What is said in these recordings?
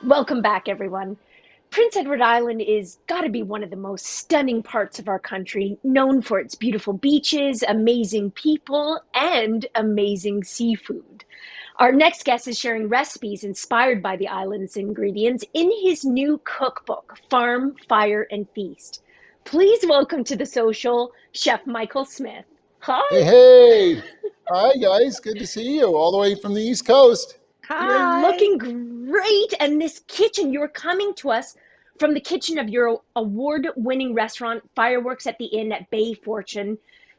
Welcome back, everyone. Prince Edward Island is got to be one of the most stunning parts of our country, known for its beautiful beaches, amazing people, and amazing seafood. Our next guest is sharing recipes inspired by the island's ingredients in his new cookbook, Farm, Fire, and Feast. Please welcome to the social, Chef Michael Smith. Hey, Hi. hey. Hi, guys. Good to see you all the way from the East Coast. You're Hi. looking great. And this kitchen, you're coming to us from the kitchen of your award-winning restaurant, Fireworks at the Inn at Bay Fortune.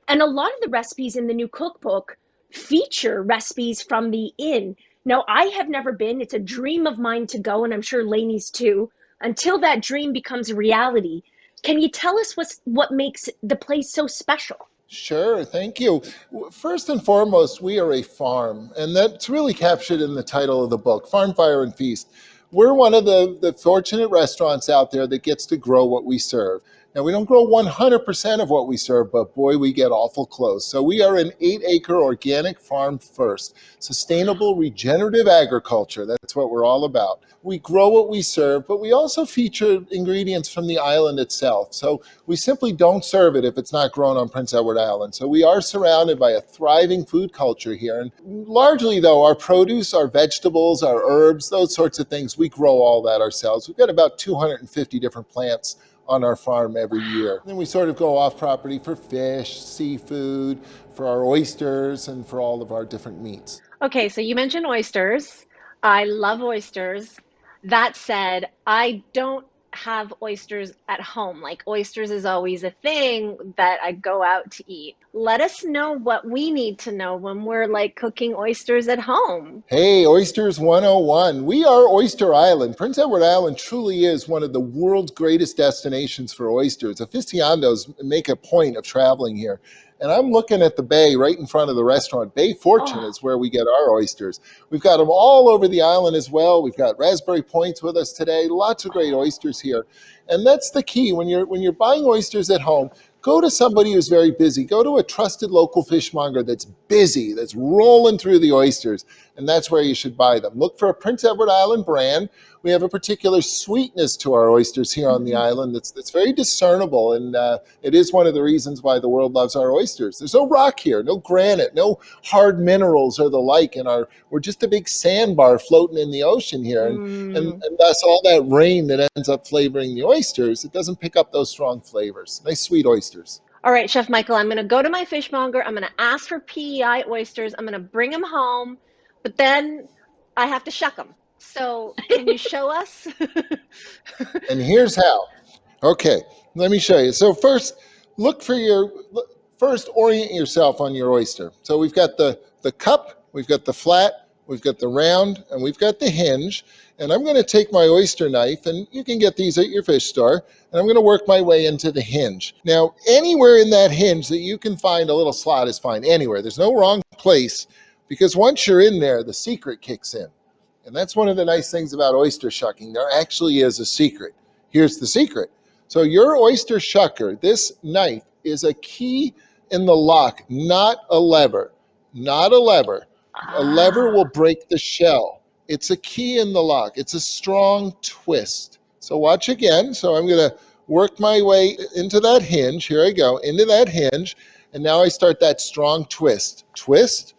And a lot of the recipes in the new cookbook feature recipes from the inn. Now, I have never been. It's a dream of mine to go, and I'm sure Lainey's too, until that dream becomes a reality. Can you tell us what makes the place so special? Sure, thank you. First and foremost, we are a farm, and that's really captured in the title of the book, Farm, Fire, and Feast. We're one of the fortunate restaurants out there that gets to grow what we serve. Now, we don't grow 100% of what we serve, but boy, we get awful close. So we are an 8-acre organic farm first, sustainable regenerative agriculture. That's what we're all about. We grow what we serve, but we also feature ingredients from the island itself. So we simply don't serve it if it's not grown on Prince Edward Island. So we are surrounded by a thriving food culture here. And largely, though, our produce, our vegetables, our herbs, those sorts of things, we grow all that ourselves. We've got about 250 different plants on our farm every year. Then we sort of go off property for fish, seafood, for our oysters, and for all of our different meats. Okay, so you mentioned oysters. I love oysters. That said, I don't have oysters at home. Like, oysters is always a thing that I go out to eat. Let us know what we need to know when we're like cooking oysters at home. Hey, Oysters 101. We are Oyster Island. Prince Edward Island truly is one of the world's greatest destinations for oysters. Aficionados make a point of traveling here. And I'm looking at the bay right in front of the restaurant. Bay Fortune Oh, is where we get our oysters. We've got them all over the island as well. We've got Raspberry Points with us today. Lots of great oysters here. And that's the key. When you're buying oysters at home, go to somebody who's very busy. Go to a trusted local fishmonger that's busy, that's rolling through the oysters, and that's where you should buy them. Look for a Prince Edward Island brand. We have a particular sweetness to our oysters here on the mhm. island that's very discernible, and it is one of the reasons why the world loves our oysters. There's no rock here, no granite, no hard minerals or the like. We're just a big sandbar floating in the ocean here, Mm. and thus all that rain that ends up flavoring the oysters, it doesn't pick up those strong flavors. Nice sweet oysters. All right, Chef Michael, I'm going to go to my fishmonger. I'm going to ask for P.E.I. oysters. I'm going to bring them home, but then I have to shuck them. So, can you show us? And here's how. Okay, let me show you. So look for your first orient yourself on your oyster. So we've got the cup, we've got the flat, we've got the round, and we've got the hinge. And I'm going to take my oyster knife, and you can get these at your fish store, and I'm going to work my way into the hinge. Now, anywhere in that hinge that you can find a little slot is fine. Anywhere. There's no wrong place, because once you're in there, the secret kicks in. And that's one of the nice things about oyster shucking. There actually is a secret. Here's the secret. So your oyster shucker, this knife, is a key in the lock, not a lever. Not a lever. A lever will Ah. break the shell. It's a key in the lock. It's a strong twist. So watch again. So I'm going to work my way into that hinge. Here I go, into that hinge. And now I start that strong twist. Twist,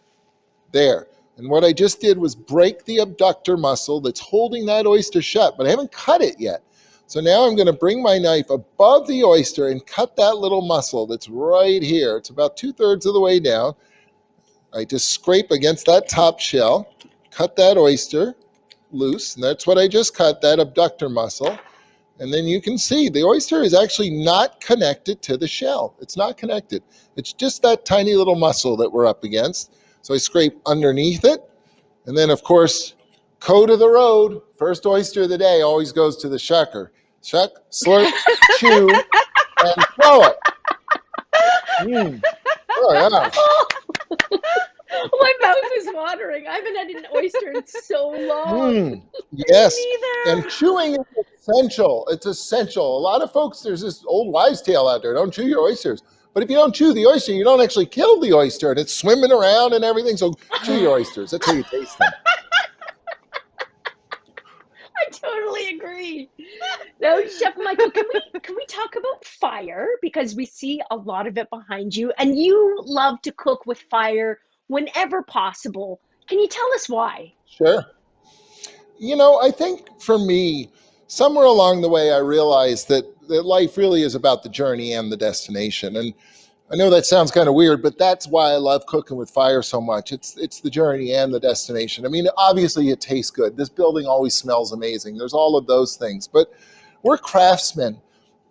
there. And what I just did was break the abductor muscle that's holding that oyster shut, but I haven't cut it yet. So now I'm going to bring my knife above the oyster and cut that little muscle that's right here. It's about 2/3 of the way down. I just scrape against that top shell, cut that oyster loose, and that's what I just cut, that abductor muscle. And then you can see the oyster is actually not connected to the shell. It's not connected. It's just that tiny little muscle that we're up against. So I scrape underneath it. And then, of course, code of the road, first oyster of the day always goes to the shucker. Shuck, slurp, chew, and throw it. Mm. Oh, yeah. Oh, my mouth is watering. I haven't had an oyster in so long. Mm. Me Yes. And neither. chewing is essential. It's essential. A lot of folks, there's this old wives' tale out there, don't chew your oysters. But if you don't chew the oyster, you don't actually kill the oyster, and it's swimming around and everything. So chew your oysters. That's how you taste them. I totally Exactly. Now, Chef Michael, can we talk about fire? Because we see a lot of it behind you, and you love to cook with fire whenever possible. Can you tell us why? Sure. I think for me, somewhere along the way, I realized that life really is about the journey and the destination. And I know that sounds kind of weird, but that's why I love cooking with fire so much. It's the journey and the destination. I mean, obviously it tastes good. This building always smells amazing. There's all of those things, but we're craftsmen.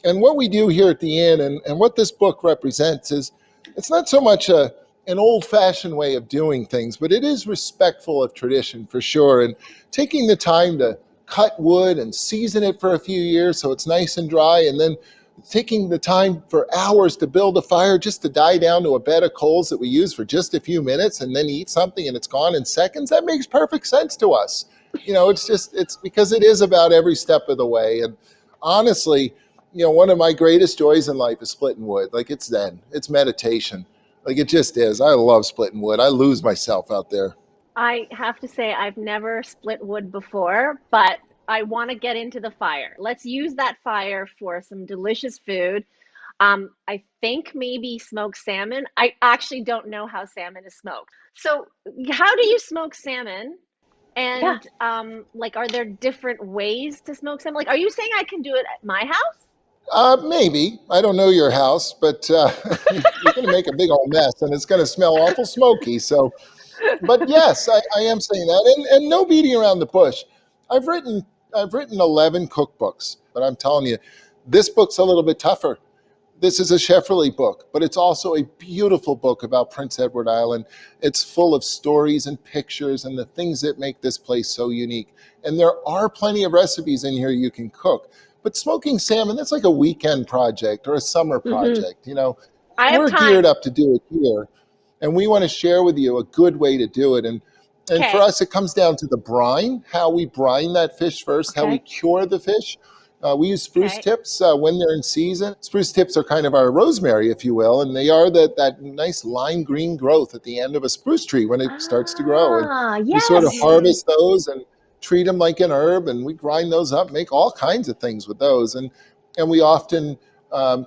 And what we do here at the inn and what this book represents is it's not so much an old fashioned way of doing things, but it is respectful of tradition for sure. And taking the time to cut wood and season it for a few years so it's nice and dry, and then taking the time for hours to build a fire just to die down to a bed of coals that we use for just a few minutes and then eat something and it's gone in seconds, that makes perfect sense to us. It's because it is about every step of the way. And honestly, one of my greatest joys in life is splitting wood. Like, it's zen, it's meditation. Like, it just is. I love splitting wood. I lose myself out there. I have to say, I've never split wood before, but I want to get into the fire. Let's use that fire for some delicious food. I think maybe smoked salmon. I actually don't know how salmon is smoked. So, how do you smoke salmon? Yeah. And like, are there different ways to smoke salmon? Like, are you saying I can do it at my house? Maybe. I don't know your house, but you're going to make a big old mess and it's going to smell awful smoky. So, but yes, I am saying that, and no beating around the bush. I've written I've written 11 cookbooks, but I'm telling you, this book's a little bit tougher. This is a Shefferly book, but it's also a beautiful book about Prince Edward Island. It's full of stories and pictures and the things that make this place so unique. And there are plenty of recipes in here you can cook. But smoking salmon, that's like a weekend project or a summer Hmm. project. I have We're geared time. up to do it here, and we want to share with you a good way to do it. And for Okay. us, it comes down to the brine, how we brine that fish first, how we Okay. cure the fish. We use spruce Okay. tips when they're in season. Spruce tips are kind of our rosemary, if you will, and they are that nice lime green growth at the end of a spruce tree when it starts to grow. And Ah, we sort of yes. Mm. harvest those and treat them like an herb, and we grind those up, make all kinds of things with those. And we often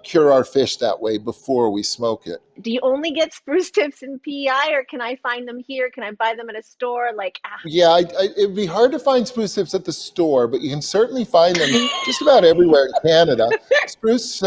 cure our fish that way before we smoke it. Do you only get spruce tips in PEI, or can I find them here? Can I buy them at a store? Like, Yeah, it'd be hard to find spruce tips at the store, but you can certainly find them just about everywhere in Canada. Spruce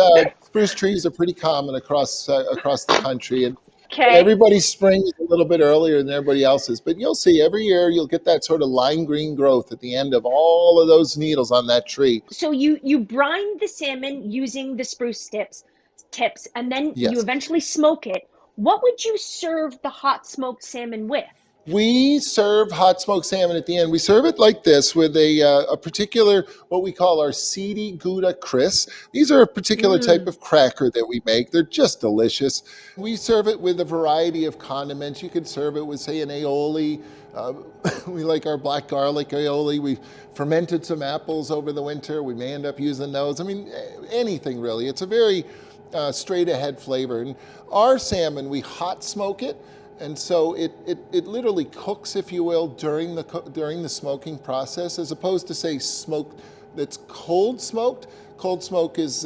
trees are pretty common across the country, and okay. everybody's spring is a little bit earlier than everybody else's. But you'll see every year you'll get that sort of lime green growth at the end of all of those needles on that tree. So you brine the salmon using the spruce tips, and then you Yes. eventually smoke it. What would you serve the hot smoked salmon with? We serve hot smoked salmon at the end. We serve it like this with a particular, what we call our seedy Gouda Crisp. These are a particular type Mm. of cracker that we make. They're just delicious. We serve it with a variety of condiments. You could serve it with, say, an aioli. Uh, we like our black garlic aioli. We've fermented some apples over the winter. We may end up using those. I mean, anything really. It's a very straight ahead flavor. And our salmon, we hot smoke it. And so it literally cooks, if you will, during the smoking process, as opposed to, say, smoke that's cold smoked. Cold smoke is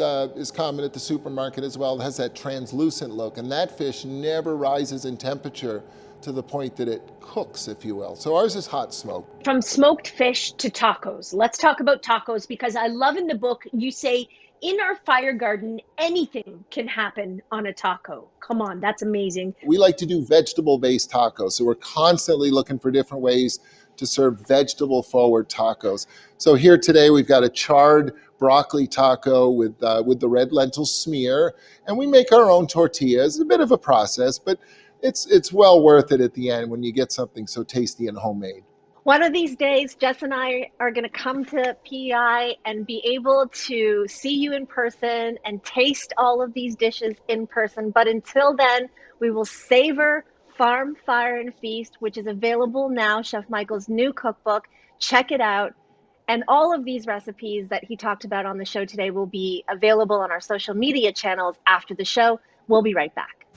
common at the supermarket as well. It has that translucent look, and that fish never rises in temperature to the point that it cooks, if you will. So ours is hot smoked. From smoked fish to tacos. Let's talk about tacos because I love in the book you say in our fire garden anything can happen on a taco. Come on, that's amazing. We like to do vegetable-based tacos, so we're constantly looking for different ways to serve vegetable-forward tacos. So here today we've got a charred broccoli taco with the red lentil smear, and we make our own tortillas. It's a bit of a process, but it's well worth it at the end when you get something so tasty and homemade. One of these days, Jess and I are going to come to PEI and be able to see you in person and taste all of these dishes in person. But until then, we will savor Farm, Fire, and Feast, which is available now, Chef Michael's new cookbook. Check it out. And all of these recipes that he talked about on the show today will be available on our social media channels after the show. We'll be right back.